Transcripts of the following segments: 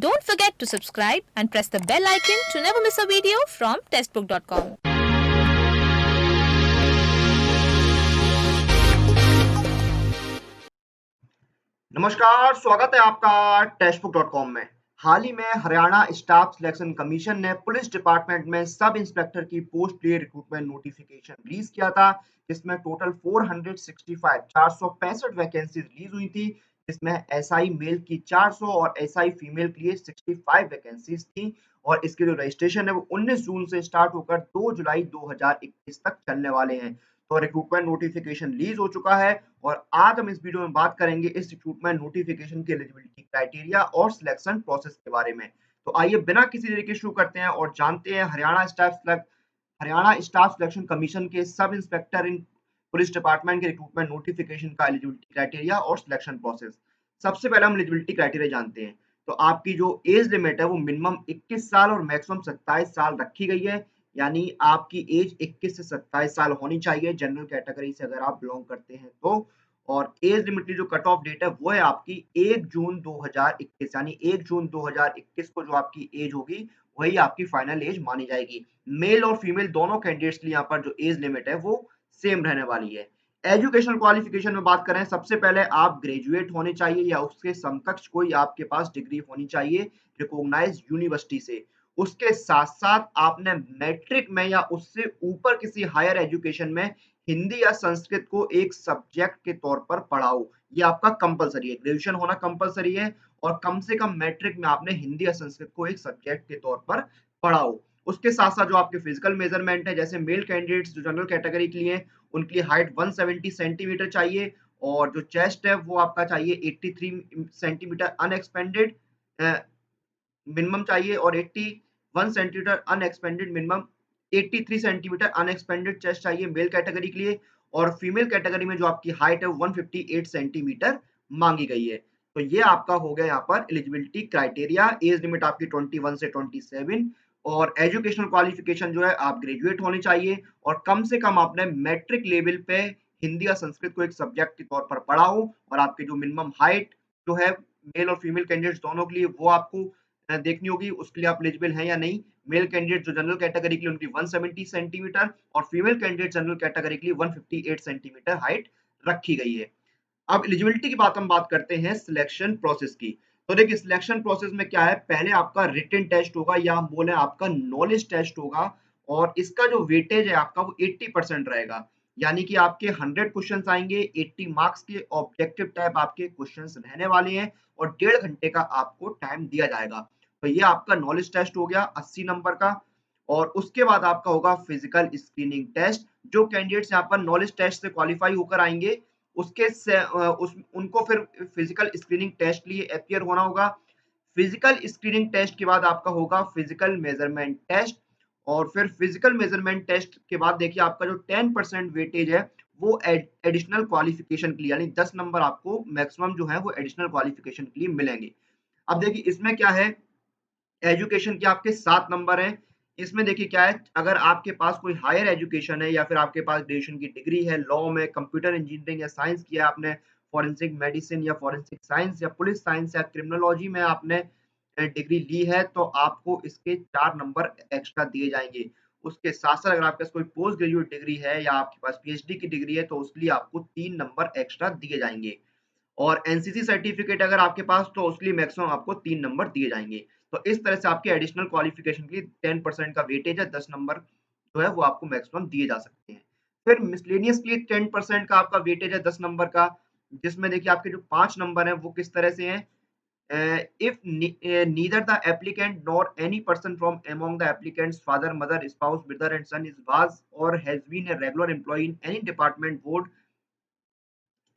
Don't forget to subscribe and press the bell icon to never miss a video from testbook.com. नमस्कार, स्वागत है आपका टेस्टबुक.com में। हाल ही में हरियाणा स्टाफ सिलेक्शन कमीशन ने पुलिस डिपार्टमेंट में सब इंस्पेक्टर की पोस्ट के लिए रिक्रूटमेंट नोटिफिकेशन रिलीज किया था, जिसमें टोटल 465 वैकेंसीज रिलीज हुई थी, जिसमें एसआई मेल की 400 और एसआई फीमेल के लिए 65 वैकेंसीज थी। और इसके जो रजिस्ट्रेशन है वो 19 जून से स्टार्ट होकर 2 जुलाई 2021 तक चलने वाले हैं। तो रिक्रूटमेंट नोटिफिकेशन रिलीज हो चुका है और आज हम इस वीडियो में बात करेंगे इस रिक्रूटमेंट नोटिफिकेशन के एलिजिबिलिटी क्राइटेरिया और सिलेक्शन प्रोसेस के बारे में। तो आइए बिना किसी देरी के शुरू करते हैं और जानते हैं हरियाणा स्टाफ सिलेक्शन कमीशन के सब इंस्पेक्टर इन पुलिस डिपार्टमेंट के रिक्रूटमेंट नोटिफिकेशन का एलिजिबिलिटी क्राइटेरिया और सिलेक्शन प्रोसेस। सबसे पहले हम एलिजिबिलिटी क्राइटेरिया जानते हैं। तो आपकी जो एज लिमिट है वो मिनिमम 21 साल और मैक्सिमम 27 साल रखी गई है, यानी आपकी एज 21 से 27 साल होनी चाहिए जनरल कैटेगरी से अगर आप बिलोंग करते हैं तो। और एज लिमिट की जो कट ऑफ डेट है वो है आपकी 1 जून 2021, यानी 1 जून 2021 को जो आपकी एज होगी वही आपकी फाइनल एज मानी जाएगी। मेल और फीमेल दोनों कैंडिडेट्स के लिए यहाँ पर जो एज लिमिट है वो सेम रहने वाली है। एजुकेशनल क्वालिफिकेशन में बात करें, सबसे पहले आप ग्रेजुएट होने चाहिए या उसके समकक्ष कोई आपके पास डिग्री होनी चाहिए रिकॉग्नाइज्ड यूनिवर्सिटी से। उसके साथ-साथ आपने मैट्रिक में या उससे ऊपर किसी हायर एजुकेशन में हिंदी या संस्कृत को एक सब्जेक्ट के तौर पर पढ़ा हो। ये आपका कंपल्सरी है, ग्रेजुएशन होना कंपल्सरी है और कम से कम मैट्रिक में आपने हिंदी या संस्कृत को एक सब्जेक्ट के तौर पर पढ़ा हो। उसके साथ-साथ जो आपके फिजिकल मेजरमेंट है, जैसे मेल कैंडिडेट्स जो जनरल कैटेगरी के लिए हैं, उनके लिए हाइट 170 सेंटीमीटर चाहिए और जो चेस्ट है वो आपका चाहिए 83 सेंटीमीटर अनएक्सपेंडेड मिनिमम चाहिए और 81 centimetre unexpanded minimum 83 centimetre unexpanded chest चाहिए मेल कैटेगरी के लिए। और फीमेल कैटेगरी में जो आपकी हाइट है 158 सेंटीमीटर मांगी गई है। तो ये आपका हो गया यहाँ पर एलिजिबिलिटी क्राइटेरिया। एज लिमिट आपकी 21 से 27 और एजुकेशनल क्वालिफिकेशन जो है आप ग्रेजुएट होनी चाहिए और कम से कम आपने मैट्रिक लेवल पे हिंदी या संस्कृत को एक सब्जेक्ट के तौर पर पढ़ा हो और आपकी जो मिनिमम हाइट जो है मेल और फीमेल कैंडिडेट्स दोनों के लिए वो आपको देखनी होगी, उसके लिए आप एलिजिबल हैं या नहीं। मेल कैंडिडेट जो जनरल कैटेगरी के लिए उनकी 170 सेंटीमीटर और फीमेल कैंडिडेट जनरल कैटेगरी के लिए 158 सेंटीमीटर हाइट रखी गई है। अब एलिजिबिलिटी की बात हम बात करते हैं सिलेक्शन प्रोसेस की। तो देखिए सिलेक्शन प्रोसेस में क्या है, पहले आपका रिटन टेस्ट होगा या हम बोले आपका नॉलेज टेस्ट होगा और इसका जो वेटेज है आपका वो 80% रहेगा। यानी कि आपके 100 क्वेश्चंस आएंगे, 80 मार्क्स के ऑब्जेक्टिव टाइप आपके क्वेश्चंस रहने वाले हैं और 1.5 घंटे का आपको टाइम दिया जाएगा। तो ये आपका नॉलेज टेस्ट हो गया 80 नंबर का। और उसके बाद आपका होगा फिजिकल स्क्रीनिंग टेस्ट। जो कैंडिडेट्स यहाँ पर नॉलेज टेस्ट से क्वालिफाई होकर आएंगे उनको फिर फिजिकल स्क्रीनिंग टेस्ट लिए अपीयर होना होगा। फिजिकल स्क्रीनिंग टेस्ट के बाद आपका होगा फिजिकल मेजरमेंट टेस्ट और फिर फिजिकल मेजरमेंट टेस्ट के बाद देखिए आपका जो 10% वेटेज है वो एडिशनल क्वालिफिकेशन के लिए, यानी 10 नंबर आपको मैक्सिमम जो है वो एडिशनल क्वालिफिकेशन के लिए मिलेंगे। अब देखिए इसमें क्या है, एजुकेशन के आपके 7 नंबर हैं। इसमें देखिए क्या है, अगर आपके पास कोई हायर एजुकेशन है या फिर आपके पास ग्रेजुएशन की डिग्री है, लॉ में, कंप्यूटर इंजीनियरिंग या साइंस किया है आपने, फॉरेंसिक मेडिसिन या फॉरेंसिक साइंस या पुलिस साइंस या क्रिमिनोलॉजी में आपने डिग्री ली है, तो आपको इसके 4 नंबर एक्स्ट्रा दिए जाएँगे। उसके साथ-साथ अगर आपके पास कोई पोस्ट ग्रेजुएट डिग्री है या आपके पास पीएचडी की डिग्री है, तो उसके लिए आपको 3 नंबर एक्स्ट्रा दिए जाएँगे। और एनसीसी सर्टिफिकेट अगर आपके पास तो उसके लिए मैक्सिमम आपको 3 नंबर दिए जाएँगे। तो इस तरह से आपके एडिशनल क्वालिफिकेशन के लिए 10% का वेटेज है, 10 नंबर जो है वो आपको मैक्सिमम दिए जा सकते हैं। फिर मिसलेनियस के लिए 10% का आपका वेटेज है 10 नंबर का, जिसमें देखिए आपके जो 5 नंबर हैं वो किस तरह से हैं। if neither the applicant nor any person from among the applicant's father, mother, spouse, brother and son is was or has been a regular employee in any department, board,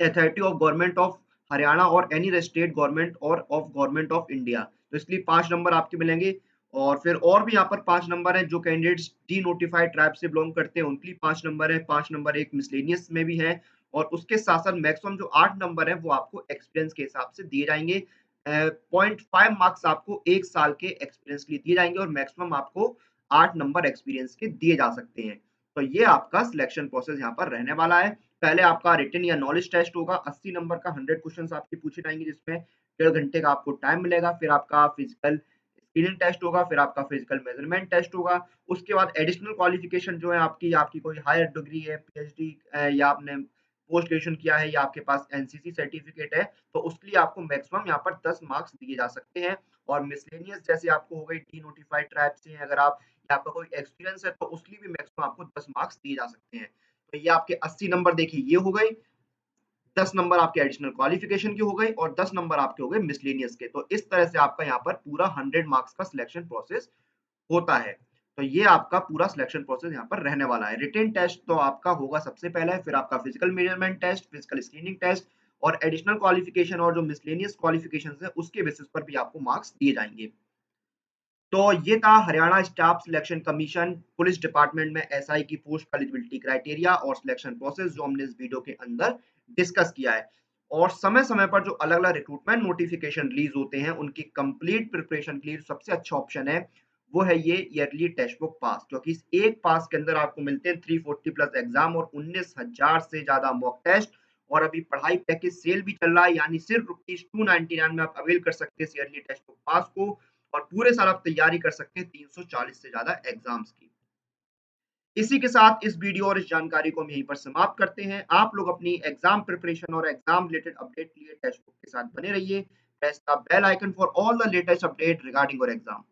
authority of government of Haryana और any state government और of government of India, तो इसलिए 5 number आपके मिलेंगे। और फिर और भी यहाँ पर 5 नंबर हैं, जो कैंडिडेट्स डी नोटिफाइड ट्राइब से बिलोंग करते हैं उनके लिए 5 नंबर है, 5 नंबर एक मिसलेनियस में भी है। और उसके साथ साथ मैक्सिमम जो 8 नंबर है वो आपको एक्सपीरियंस के हिसाब से दिए जाएंगे। 0.5 मार्क्स आपको 1 साल के एक्सपीरियंस के लिए दिए जाएंगे और मैक्सिमम आपको 8 नंबर एक्सपीरियंस के दिए जा सकते हैं। तो ये आपका सिलेक्शन प्रोसेस यहाँ पर रहने वाला है। पहले आपका रिटन या नॉलेज टेस्ट होगा 80 नंबर का, 100 क्वेश्चंस आपके पूछे जाएंगे जिसमें डेढ़ घंटे का आपको टाइम मिलेगा, फिर आपका फिजिकल स्क्रीनिंग टेस्ट होगा, फिर आपका फिजिकल मेजरमेंट टेस्ट होगा। उसके बाद एडिशनल क्वालिफिकेशन जो है आपकी आपकी कोई हायर डिग्री है, पीएचडी या आपने पोस्ट ग्रेजुएशन किया है या आपके पास एनसीसी सर्टिफिकेट है, तो उसके लिए आपको मैक्सिमम यहाँ पर 10 मार्क्स दिए जा सकते हैं। और मिसलेनियस जैसे आपको हो गई डीनोटिफाइड ट्राइब से हैं, अगर आप या आपका कोई एक्सपीरियंस है तो उसके लिए भी मैक्सिमम आपको 10 मार्क्स दिए जा सकते हैं। तो ये आपके 80 नंबर देखिए ये हो गई, 10 नंबर आपके एडिशनल क्वालिफिकेशन की हो गई और 10 नंबर आपके हो गए मिसलेनियस के। तो इस तरह से आपका यहाँ पर पूरा 100 मार्क्स का सिलेक्शन प्रोसेस होता है। तो ये आपका पूरा सिलेक्शन प्रोसेस यहाँ पर रहने वाला है। रिटेन टेस्ट तो आपका होगा सबसे पहले, फिर आपका physical measurement test, physical screening test और एडिशनल क्वालिफिकेशन और जो मिसलेनियस क्वालिफिकेशंस है उसके बेसिस पर भी आपको मार्क्स दिए जाएँगे। तो ये था Haryana staff selection commission police department में एसआई की पोस्ट एलिजिबिलिटी क्राइटेरिया और सिलेक्शन प्रोसेस जो हमने इस वीडियो के अंदर डिस्कस किया है। और समय-समय पर जो अलग-अलग रिक्रूटमेंट नोटिफिकेशन रिलीज होते हैं, उनकी कंप्लीट प्रिपरेशन के लिए सबसे अच्छा ऑप्शन है, वो है ये ईयरली टेक्स्ट बुक पास, क्योंकि इस एक पास के अंदर आपको मिलते हैं 340 प्लस एग्जाम और 19,000 से ज्यादा मॉक टेस्ट। और अभी पढ़ाई पैकेज सेल भी चल रहा है, यानी सिर्फ ₹299 में आप अवेल कर सकते हैं इस ईयरली टेक्स्ट बुक पास को और पूरे साल आप तैयारी कर सकते हैं 340 से ज्यादा एग्जाम्स की। इसी के साथ इस वीडियो और इस जानकारी को हम यहीं पर समाप्त करते हैं। आप लोग अपनी एग्जाम प्रिपरेशन और एग्जाम रिलेटेड अपडेट के लिए टेक्स्ट बुक के साथ बने रहिए। Press the bell icon for all the latest update regarding your exam.